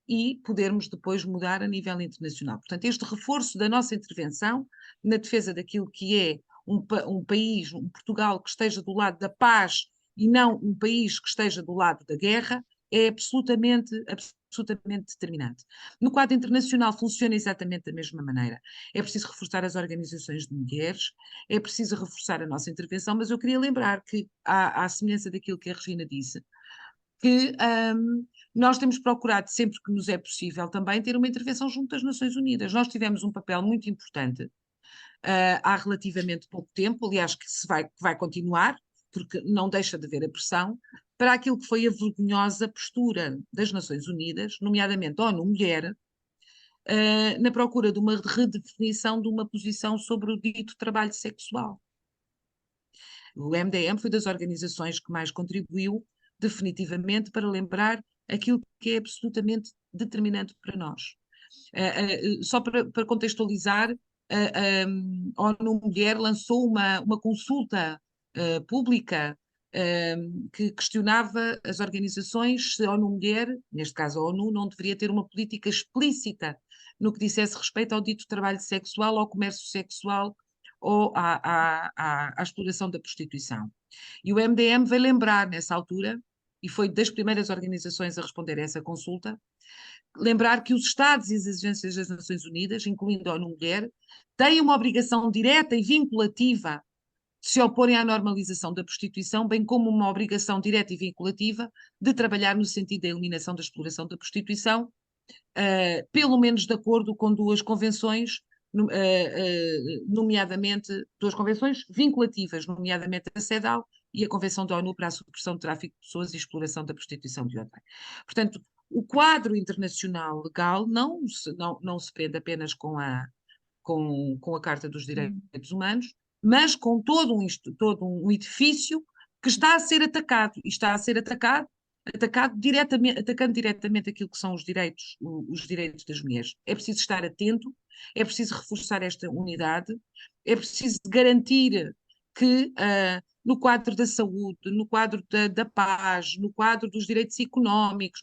e podermos depois mudar a nível internacional. Portanto, este reforço da nossa intervenção na defesa daquilo que é um país, um Portugal que esteja do lado da paz e não um país que esteja do lado da guerra, é absolutamente determinante. No quadro internacional funciona exatamente da mesma maneira. É preciso reforçar as organizações de mulheres, é preciso reforçar a nossa intervenção, mas eu queria lembrar que, à semelhança daquilo que a Regina disse, que nós temos procurado, sempre que nos é possível, também ter uma intervenção junto das Nações Unidas. Nós tivemos um papel muito importante há relativamente pouco tempo, aliás, que vai continuar, porque não deixa de haver a pressão, para aquilo que foi a vergonhosa postura das Nações Unidas, nomeadamente a ONU Mulher, na procura de uma redefinição de uma posição sobre o dito trabalho sexual. O MDM foi das organizações que mais contribuiu definitivamente para lembrar aquilo que é absolutamente determinante para nós. Só para contextualizar, a ONU Mulher lançou uma consulta pública que questionava as organizações se a ONU Mulher, neste caso a ONU, não deveria ter uma política explícita no que dissesse respeito ao dito trabalho sexual, ao comércio sexual ou à exploração da prostituição. E o MDM veio lembrar nessa altura, e foi das primeiras organizações a responder a essa consulta, lembrar que os Estados e as agências das Nações Unidas, incluindo a ONU Mulher, têm uma obrigação direta e vinculativa de se oporem à normalização da prostituição, bem como uma obrigação direta e vinculativa de trabalhar no sentido da eliminação da exploração da prostituição, pelo menos de acordo com duas convenções, nomeadamente duas convenções vinculativas, nomeadamente a CEDAW e a Convenção da ONU para a Supressão do Tráfico de Pessoas e Exploração da Prostituição de outrem. Portanto, o quadro internacional legal não se prende apenas com a Carta dos Direitos Humanos, mas com todo um edifício que está a ser atacado, e está a ser atacando diretamente aquilo que são os direitos das mulheres. É preciso estar atento, é preciso reforçar esta unidade, é preciso garantir que no quadro da saúde, no quadro da paz, no quadro dos direitos económicos,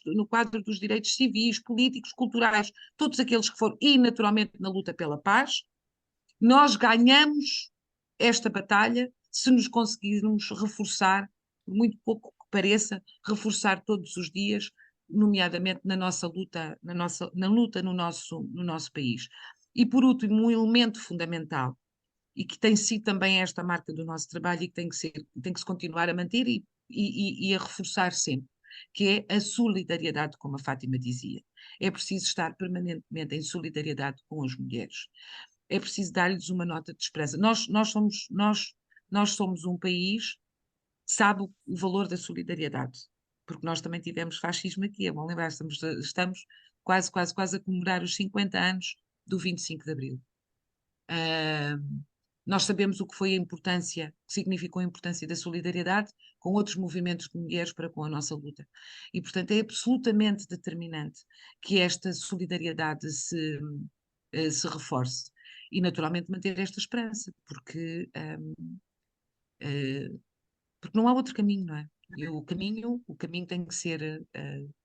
no quadro dos direitos civis, políticos, culturais, todos aqueles que foram, e naturalmente na luta pela paz, nós ganhamos esta batalha se nos conseguirmos reforçar, muito pouco que pareça, reforçar todos os dias, nomeadamente na nossa luta, na luta no nosso país. E por último, um elemento fundamental, e que tem sido também esta marca do nosso trabalho e que tem que se continuar a manter e a reforçar sempre, que é a solidariedade, como a Fátima dizia. É preciso estar permanentemente em solidariedade com as mulheres. É preciso dar-lhes uma nota de esperança. Nós somos um país que sabe o valor da solidariedade, porque nós também tivemos fascismo aqui, é bom lembrar, estamos quase a comemorar os 50 anos do 25 de Abril. Nós sabemos o que foi a importância, o que significou a importância da solidariedade com outros movimentos de mulheres para com a nossa luta. E, portanto, é absolutamente determinante que esta solidariedade se reforce. E, naturalmente, manter esta esperança, porque não há outro caminho, não é? E o caminho tem que ser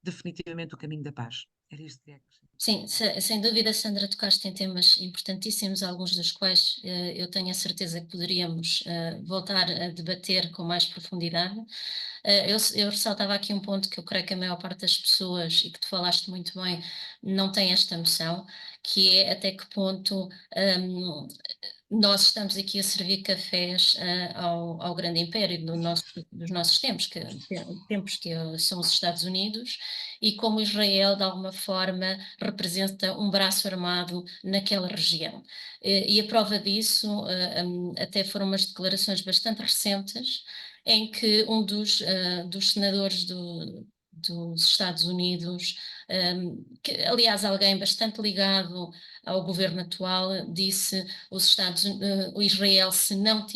definitivamente o caminho da paz. Era isto que Sim, sem dúvida, Sandra, tocaste em temas importantíssimos, alguns dos quais eu tenho a certeza que poderíamos voltar a debater com mais profundidade. Eu ressaltava aqui um ponto que eu creio que a maior parte das pessoas, e que tu falaste muito bem, não tem esta noção, que é até que ponto nós estamos aqui a servir cafés ao grande império dos nossos tempos, que são os Estados Unidos, e como Israel, de alguma forma, representa um braço armado naquela região. E a prova disso até foram umas declarações bastante recentes, em que um dos senadores dos Estados Unidos, que, aliás, alguém bastante ligado ao governo atual, disse o Israel, se não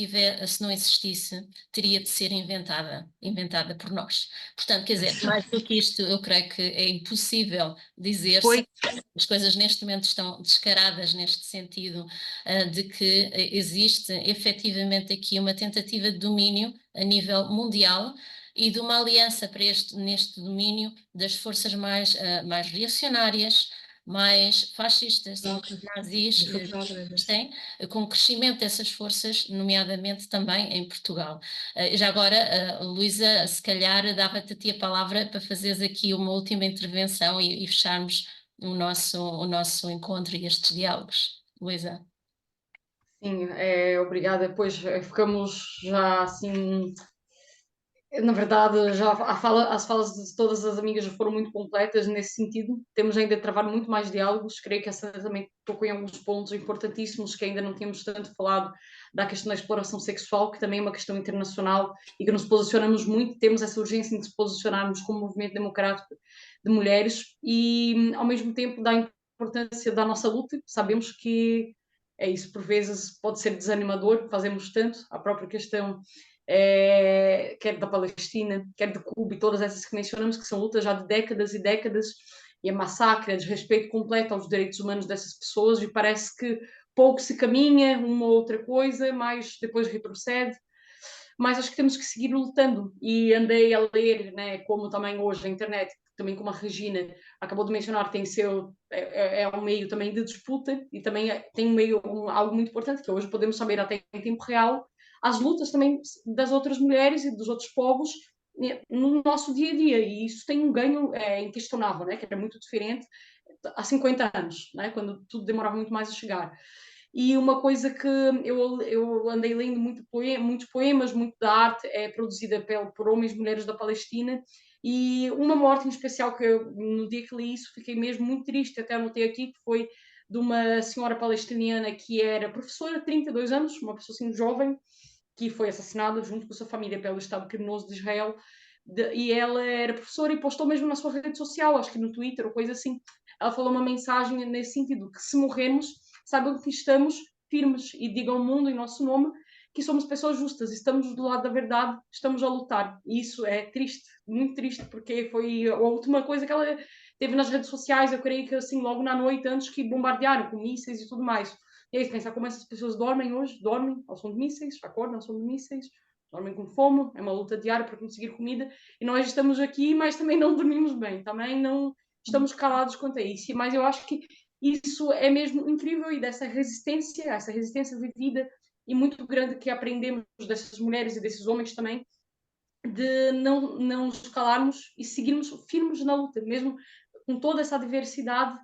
existisse, teria de ser inventada por nós. Portanto, quer dizer, mais do que isto, eu creio que é impossível dizer. As coisas neste momento estão descaradas neste sentido, de que existe efetivamente aqui uma tentativa de domínio a nível mundial e de uma aliança neste domínio das forças mais reacionárias, mais fascistas, nazis, com o crescimento dessas forças, nomeadamente também em Portugal. Já agora, Luísa, se calhar dava-te a ti a palavra para fazeres aqui uma última intervenção e fecharmos o nosso encontro e estes diálogos. Luísa. Sim, obrigada. Pois ficamos já assim. Na verdade, já as falas de todas as amigas já foram muito completas nesse sentido. Temos ainda de travar muito mais diálogos. Creio que essa também tocou em alguns pontos importantíssimos que ainda não tínhamos tanto falado, da questão da exploração sexual, que também é uma questão internacional e que nos posicionamos muito. Temos essa urgência de nos posicionarmos como movimento democrático de mulheres e, ao mesmo tempo, da importância da nossa luta. Sabemos que é isso, por vezes pode ser desanimador, fazemos tanto, a própria questão quer da Palestina, quer de Cuba e todas essas que mencionamos, que são lutas já de décadas e décadas, e é massacre, é desrespeito completo aos direitos humanos dessas pessoas, e parece que pouco se caminha, uma ou outra coisa, mas depois retrocede. Mas acho que temos que seguir lutando, e andei a ler, né, como também hoje a internet, também como a Regina acabou de mencionar, tem seu, um meio também de disputa, e também tem um meio, algo muito importante, que hoje podemos saber até em tempo real, as lutas também das outras mulheres e dos outros povos no nosso dia a dia, e isso tem um ganho inquestionável, né, que era muito diferente há 50 anos, né, quando tudo demorava muito mais a chegar. E uma coisa que eu andei lendo muitos poemas, muito da arte é produzida por homens e mulheres da Palestina, e uma morte em especial que no dia que li isso fiquei mesmo muito triste, até anotei aqui, que foi de uma senhora palestiniana que era professora, 32 anos, uma pessoa assim jovem, que foi assassinada junto com a sua família pelo Estado criminoso de Israel, e ela era professora e postou mesmo na sua rede social, acho que no Twitter ou coisa assim. Ela falou uma mensagem nesse sentido, que se morrermos, saibam que estamos firmes e digam ao mundo em nosso nome que somos pessoas justas, estamos do lado da verdade, estamos a lutar. E isso é triste, muito triste, porque foi a última coisa que ela teve nas redes sociais, eu creio que assim, logo na noite, antes que bombardearam com mísseis e tudo mais. E aí, pensar como essas pessoas dormem hoje, dormem ao som de mísseis, acordam ao som de mísseis, dormem com fome, é uma luta diária para conseguir comida, e nós estamos aqui, mas também não dormimos bem, também não estamos calados quanto a isso. Mas eu acho que isso é mesmo incrível, e dessa resistência, essa resistência vivida e muito grande que aprendemos dessas mulheres e desses homens também, de não nos calarmos e seguirmos firmes na luta, mesmo com toda essa diversidade,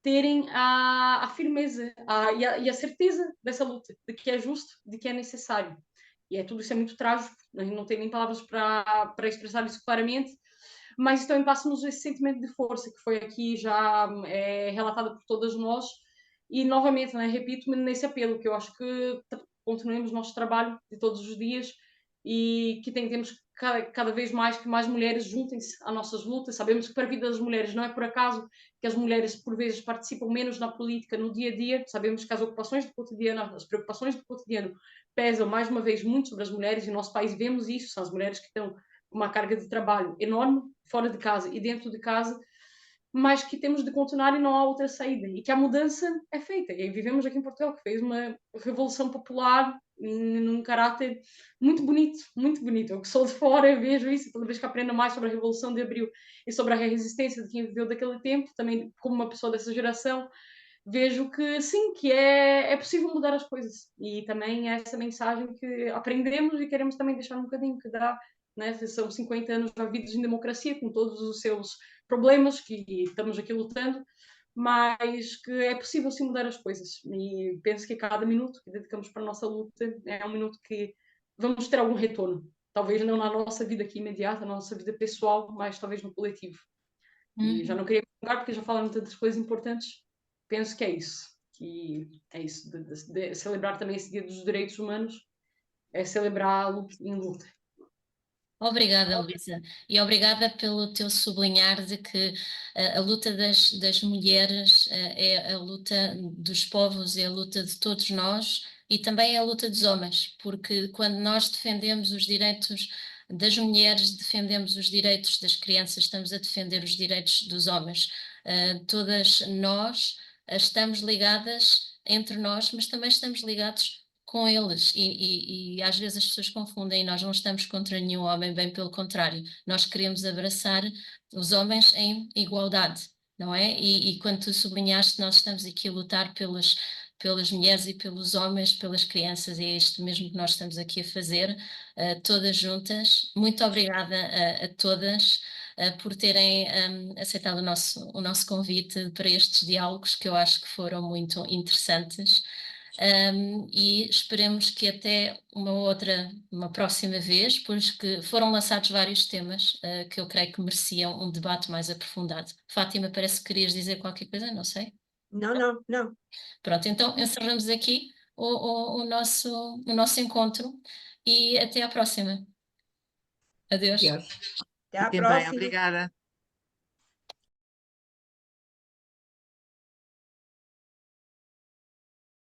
terem a firmeza e a certeza dessa luta, de que é justo, de que é necessário. E tudo isso é muito trágico, não tenho nem palavras para expressar isso claramente, mas isso também passa-nos esse sentimento de força que foi aqui já relatado por todas nós. E novamente, repito-me nesse apelo, que eu acho que continuemos o nosso trabalho de todos os dias e que temos cada vez mais que mais mulheres juntem-se às nossas lutas. Sabemos que para a vida das mulheres não é por acaso que as mulheres por vezes participam menos na política no dia a dia. Sabemos que as ocupações do cotidiano, as preocupações do cotidiano pesam mais uma vez muito sobre as mulheres, e no nosso país vemos isso. São as mulheres que estão com uma carga de trabalho enorme fora de casa e dentro de casa, mas que temos de continuar e não há outra saída, e que a mudança é feita. E vivemos aqui em Portugal, que fez uma revolução popular num caráter muito bonito, muito bonito. Eu que sou de fora, eu vejo isso, toda vez que aprendo mais sobre a Revolução de Abril e sobre a resistência de quem viveu daquele tempo, também como uma pessoa dessa geração, vejo que sim, que é possível mudar as coisas. E também é essa mensagem que aprendemos e queremos também deixar um bocadinho, que dá, né? São 50 anos vividos em democracia, com todos os seus problemas, que estamos aqui lutando, mas que é possível sim mudar as coisas. E penso que a cada minuto que dedicamos para a nossa luta é um minuto que vamos ter algum retorno. Talvez não na nossa vida aqui imediata, na nossa vida pessoal, mas talvez no coletivo. E já não queria prolongar, porque já falaram tantas coisas importantes. Penso que é isso. Que é isso, de celebrar também esse Dia dos Direitos Humanos, é celebrá-lo em luta. Obrigada, Luísa, e obrigada pelo teu sublinhar de que a luta das mulheres é a luta dos povos, é a luta de todos nós e também é a luta dos homens, porque quando nós defendemos os direitos das mulheres, defendemos os direitos das crianças, estamos a defender os direitos dos homens. Todas nós estamos ligadas entre nós, mas também estamos ligados com eles e às vezes as pessoas confundem, e nós não estamos contra nenhum homem, bem pelo contrário, nós queremos abraçar os homens em igualdade, não é? E quando tu sublinhaste, nós estamos aqui a lutar pelas mulheres e pelos homens, pelas crianças, e é isto mesmo que nós estamos aqui a fazer, todas juntas. Muito obrigada a todas por terem aceitado o nosso convite para estes diálogos, que eu acho que foram muito interessantes. E esperemos que até uma próxima vez, porque foram lançados vários temas que eu creio que mereciam um debate mais aprofundado. Fátima, parece que querias dizer qualquer coisa, não sei. Não. Pronto, então encerramos aqui o nosso encontro e até à próxima. Adeus. Yes. Até à Fiquem bem, próxima. obrigada.